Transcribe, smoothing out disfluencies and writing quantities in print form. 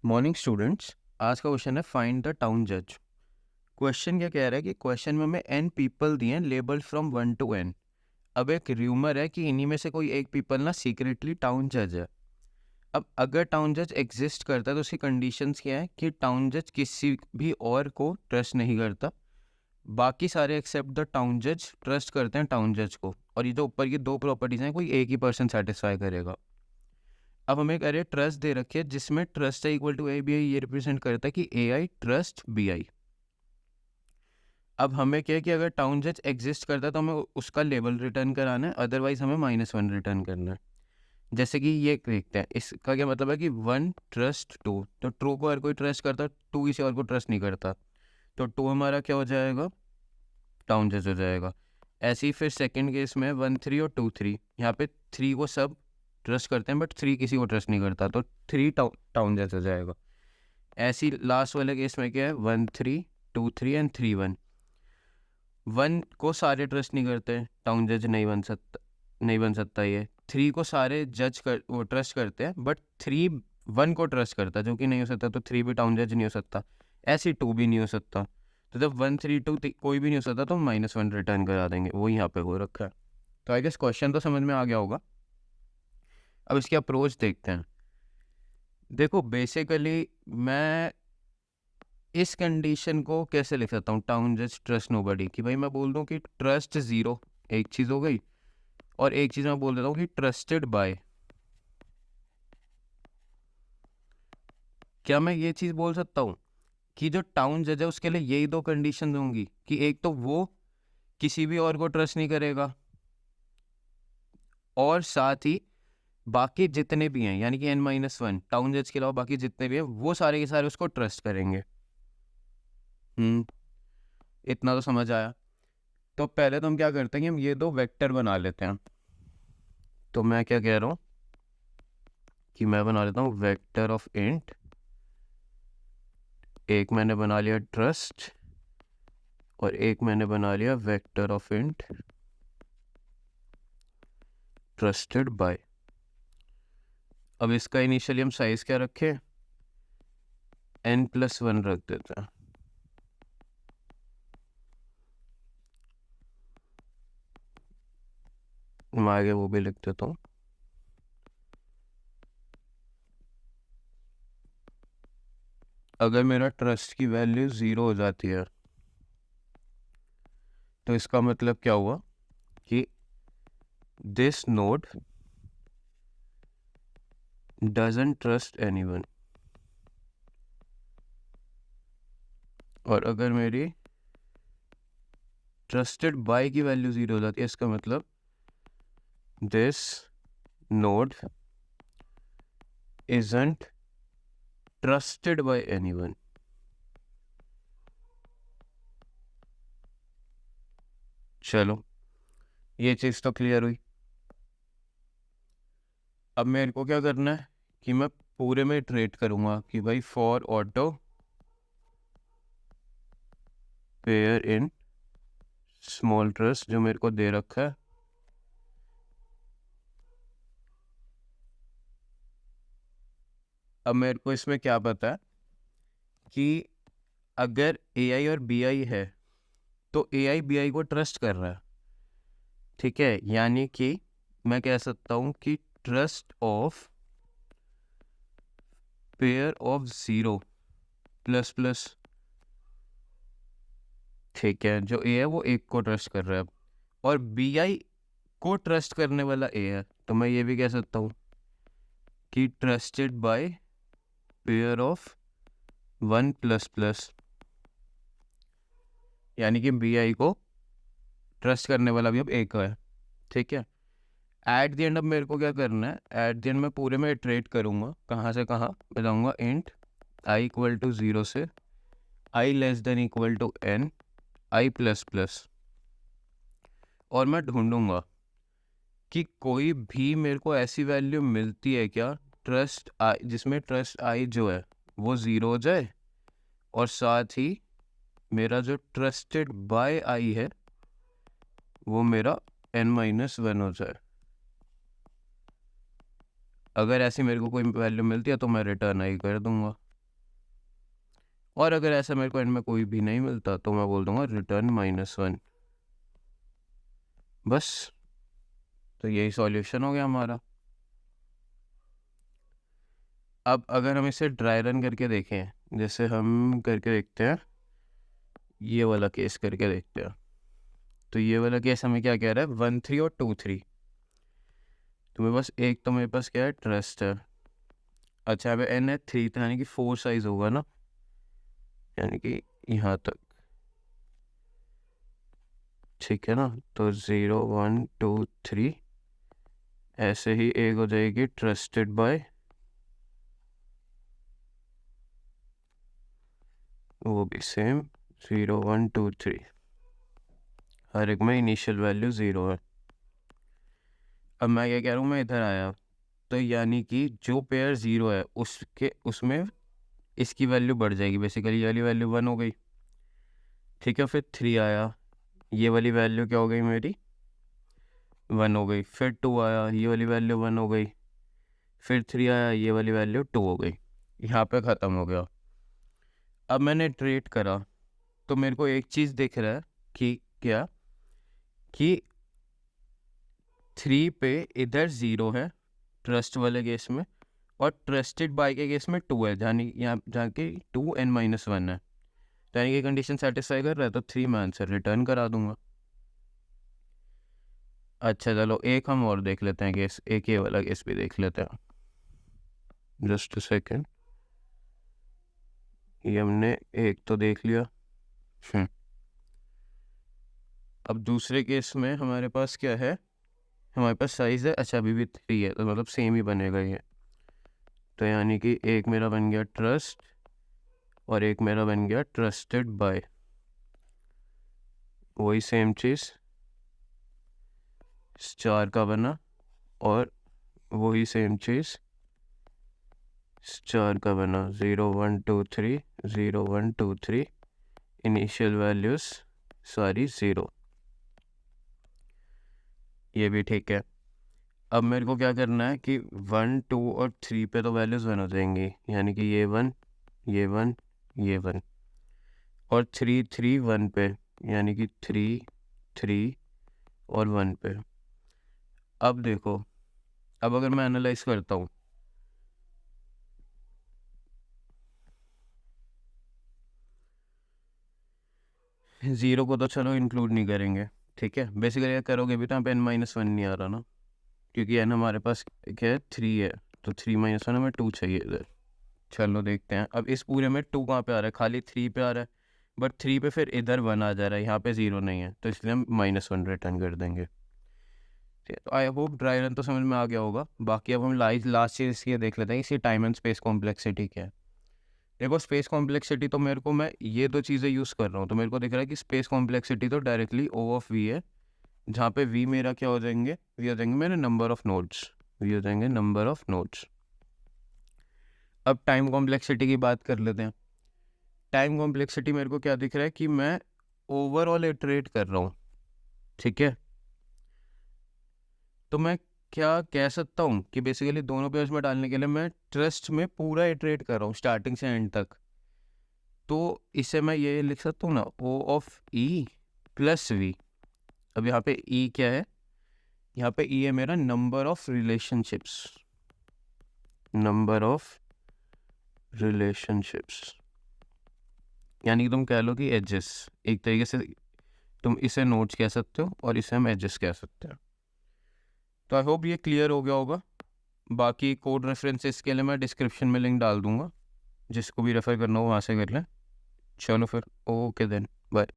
Morning students. आज का question है फाइंड द टाउन जज। क्वेश्चन क्या कह रहा है कि क्वेश्चन में हमें एन पीपल दिए हैं लेबल्ड फ्रॉम 1 to n। अब एक र्यूमर है कि इन्हीं में से कोई एक पीपल ना सीक्रेटली टाउन जज है। अब अगर टाउन जज एग्जिस्ट करता है तो उसकी कंडीशंस क्या है कि टाउन जज किसी भी और को ट्रस्ट नहीं करता, बाकी सारे एक्सेप्ट द टाउन जज ट्रस्ट करते हैं टाउन जज को, और ये जो ऊपर की दो प्रॉपर्टीज हैं कोई एक ही पर्सन सेटिस्फाई करेगा। अब हमें एक अरे ट्रस्ट दे रखी है जिसमें ट्रस्ट है equal to A B I, ये रिप्रेजेंट करता है कि ए आई ट्रस्ट बी आई। अब हमें क्या है कि अगर टाउन जज एग्जिस्ट करता है तो हमें उसका लेबल रिटर्न कराना है, अदरवाइज हमें -1 रिटर्न करना है। जैसे कि ये देखते हैं, इसका क्या मतलब है कि 1 ट्रस्ट 2, तो ट्रू को हर कोई ट्रस्ट करता है, 2 किसी और को ट्रस्ट नहीं करता, तो 2 हमारा क्या हो जाएगा, टाउन जज हो जाएगा। ऐसे ही फिर सेकंड केस में 1 3 और 2 3, यहाँ पे 3 को सब ट्रस्ट करते हैं बट 3 किसी को ट्रस्ट नहीं करता, तो 3 टाउन जज हो जाएगा। ऐसी लास्ट वाले केस में क्या है, 1 3 2 3 एंड 3 1। 1 को सारे ट्रस्ट नहीं करते, टाउन जज नहीं बन सकता ये। 3 को सारे वो ट्रस्ट करते हैं बट 3 1 को ट्रस्ट करता है, जो कि नहीं हो सकता, तो 3 भी टाउन जज नहीं हो सकता। ऐसी 2 भी नहीं हो सकता, तो जब 1 3 2 कोई भी नहीं हो सकता तो -1 रिटर्न करा देंगे, वो यहाँ पे हो रखा है। तो आई गेस क्वेश्चन तो समझ में आ गया होगा। अब इसकी अप्रोच देखते हैं। देखो बेसिकली मैं इस कंडीशन को कैसे लिख सकता हूँ, टाउन जज ट्रस्ट नोबडी, कि भाई मैं बोल दूँ कि ट्रस्ट 0 एक चीज़ हो गई, और एक चीज़ मैं बोल देता हूँ कि ट्रस्टेड बाय। क्या मैं ये चीज़ बोल सकता हूँ कि जो टाउन जज है उसके लिए यही दो कंडीशन होंगी, कि एक तो वो किसी भी और को ट्रस्ट नहीं करेगा, और साथ ही बाकी जितने भी हैं यानी कि n-1 टाउन जज के अलावा बाकी जितने भी हैं वो सारे के सारे उसको ट्रस्ट करेंगे। इतना तो समझ आया। तो पहले तो हम क्या करते हैं कि हम ये दो वेक्टर बना लेते हैं। तो मैं क्या कह रहा हूँ कि मैं बना लेता हूँ वेक्टर ऑफ इंट। एक मैंने बना लिया ट्रस्ट और एक मैंने बना लिया vector of int trusted bye. अब इसका इनिशियली हम साइज क्या रखें, n+1 रख देते हैं। मैं आगे वो भी लिख देता हूँ। अगर मेरा ट्रस्ट की वैल्यू 0 हो जाती है तो इसका मतलब क्या हुआ कि this node doesn't trust anyone. और अगर मेरी ट्रस्टेड बाय की वैल्यू 0 हो जाती है, इसका मतलब this node isn't trusted by anyone। चलो ये चीज़ तो क्लियर हुई। अब मेरे को क्या करना है कि मैं पूरे में ट्रेड करूँगा कि भाई for auto pair in small trust जो मेरे को दे रखा है। अब मेरे को इसमें क्या पता है कि अगर ए आई और बी आई है तो ए आई बी आई को ट्रस्ट कर रहा है, ठीक है। यानी कि मैं कह सकता हूँ कि ट्रस्ट ऑफ पेयर ऑफ 0 ++, ठीक है, जो ए है वो एक को ट्रस्ट कर रहा है, और बी आई को ट्रस्ट करने वाला ए है, तो मैं ये भी कह सकता हूँ कि ट्रस्टेड बाय पेयर ऑफ 1++, यानी कि बी आई को ट्रस्ट करने वाला भी अब एक है, ठीक है। एट द एंड अब मेरे को क्या करना है, एट द एंड मैं पूरे में इटरेट करूँगा, कहाँ से कहाँ बताऊँगा, इंट आई इक्वल टू 0 से i less than equal to n i++, और मैं ढूंढूंगा कि कोई भी मेरे को ऐसी वैल्यू मिलती है क्या ट्रस्ट आई, जिसमें ट्रस्ट आई जो है वो 0 हो जाए, और साथ ही मेरा जो ट्रस्टेड बाय आई है वो मेरा n-1 हो जाए। अगर ऐसी मेरे को कोई वैल्यू मिलती है तो मैं रिटर्न आई कर दूंगा। और अगर ऐसा मेरे को एंड में कोई भी नहीं मिलता तो मैं बोल दूंगा रिटर्न -1। बस, तो यही सॉल्यूशन हो गया हमारा। अब अगर हम इसे ड्राई रन करके देखें, जैसे हम करके देखते हैं, ये वाला केस करके देखते हैं। तो ये वाला केस हमें क्या कह रहा है, 1 3 और 2 3। तो मेरे पास एक, तो मेरे पास क्या है, ट्रस्ट है। अच्छा, अब एन है 3, तो यानी कि 4 साइज होगा ना, यानी कि यहाँ तक, ठीक है ना। तो 0 1 2 3, ऐसे ही एक हो जाएगी ट्रस्टेड बाय, वो भी सेम 0 1 2 3, हर एक में इनिशियल वैल्यू 0 है। अब मैं क्या कह रहा हूँ, मैं इधर आया, तो यानी कि जो पेयर 0 है उसमें इसकी वैल्यू बढ़ जाएगी, बेसिकली ये वाली वैल्यू 1 हो गई, ठीक है। फिर 3 आया, ये वाली वैल्यू क्या हो गई मेरी, 1 हो गई। फिर 2 आया, ये वाली वैल्यू 1 हो गई। फिर 3 आया, ये वाली वैल्यू 2 हो गई। यहाँ पे ख़त्म हो गया। अब मैंने ट्रेड करा, तो मेरे को एक चीज़ दिख रहा है कि क्या, कि 3 पे इधर 0 है ट्रस्ट वाले केस में, और ट्रस्टेड बाय के केस में 2 है, यानी यहाँ जाके 2 n -1 है। तो यानी कि कंडीशन सेटिस्फाई कर रहा है, तो 3 मैं आंसर रिटर्न करा दूंगा। अच्छा चलो, एक हम और देख लेते हैं केस, एक ये वाला केस भी देख लेते हैं। जस्ट अ सेकेंड, ये हमने एक तो देख लिया। अब दूसरे केस में हमारे पास क्या है, हमारे पास साइज है, अच्छा अभी भी 3 है, तो मतलब सेम ही बनेगा ये। तो यानी कि एक मेरा बन गया ट्रस्ट, और एक मेरा बन गया ट्रस्टेड बाय, वही सेम चीज़ स्टार का बना, और वही सेम चीज़ स्टार का बना, 0 1 2 3 0 1 2 3, इनिशियल वैल्यूज सारी 0, ये भी ठीक है। अब मेरे को क्या करना है कि 1 2 और 3 पे तो वैल्यूज 1 हो जाएंगी, यानी कि ये 1 ये 1 ये 1, और 3 3 1 पे, यानी कि 3 3 और 1 पे। अब देखो, अब अगर मैं एनालाइज करता हूँ, ज़ीरो को तो चलो इंक्लूड नहीं करेंगे, ठीक है। बेसिकली क्या करोगे भी तो यहाँ पे n -1 नहीं आ रहा ना, क्योंकि n हमारे पास क्या है, 3 है, तो 3 -1 हमें 2 चाहिए इधर। चलो देखते हैं, अब इस पूरे में 2 कहाँ पे आ रहा है, खाली 3 पे आ रहा है, बट 3 पे फिर इधर 1 आ जा रहा है, यहाँ पे 0 नहीं है, तो इसलिए हम -1 रिटर्न कर देंगे। तो आई होप ड्राई रन तो समझ में आ गया होगा। बाकी अब हम लास्ट चीज़ ये देख लेते हैं, इसी टाइम एंड स्पेस कॉम्प्लेक्सिटी क्या है। देखो, स्पेस कॉम्प्लेक्सिटी तो मेरे को, मैं ये दो चीज़ें यूज़ कर रहा हूँ, तो मेरे को दिख रहा है कि स्पेस कॉम्प्लेक्सिटी तो डायरेक्टली O ऑफ V है, जहाँ पे V मेरा क्या हो जाएंगे, V हो जाएंगे मेरे नंबर ऑफ नोड्स, V हो जाएंगे नंबर ऑफ नोड्स। अब टाइम कॉम्प्लेक्सिटी की बात कर लेते हैं। टाइम कॉम्प्लेक्सिटी मेरे को क्या दिख रहा है कि मैं ओवरऑल इटरेट कर रहा हूँ, ठीक है। तो मैं क्या कह सकता हूँ कि बेसिकली दोनों पेयर्स में डालने के लिए मैं ट्रस्ट में पूरा इटरेट कर रहा हूँ स्टार्टिंग से एंड तक। तो इसे मैं ये लिख सकता हूँ ना, O of E plus V। अब यहाँ पे E क्या है, यहाँ पे E है मेरा number of relationships, number of relationships, यानी कि तुम कह लो कि एजेस, एक तरीके से तुम इसे नोट्स कह सकते हो और इसे हम एजेस कह सकते हैं। तो आई होप ये क्लियर हो गया होगा। बाकी कोड रेफरेंसेस के लिए मैं डिस्क्रिप्शन में लिंक डाल दूंगा, जिसको भी रेफ़र करना हो वहाँ से कर लें। चलो फिर, ओके देन।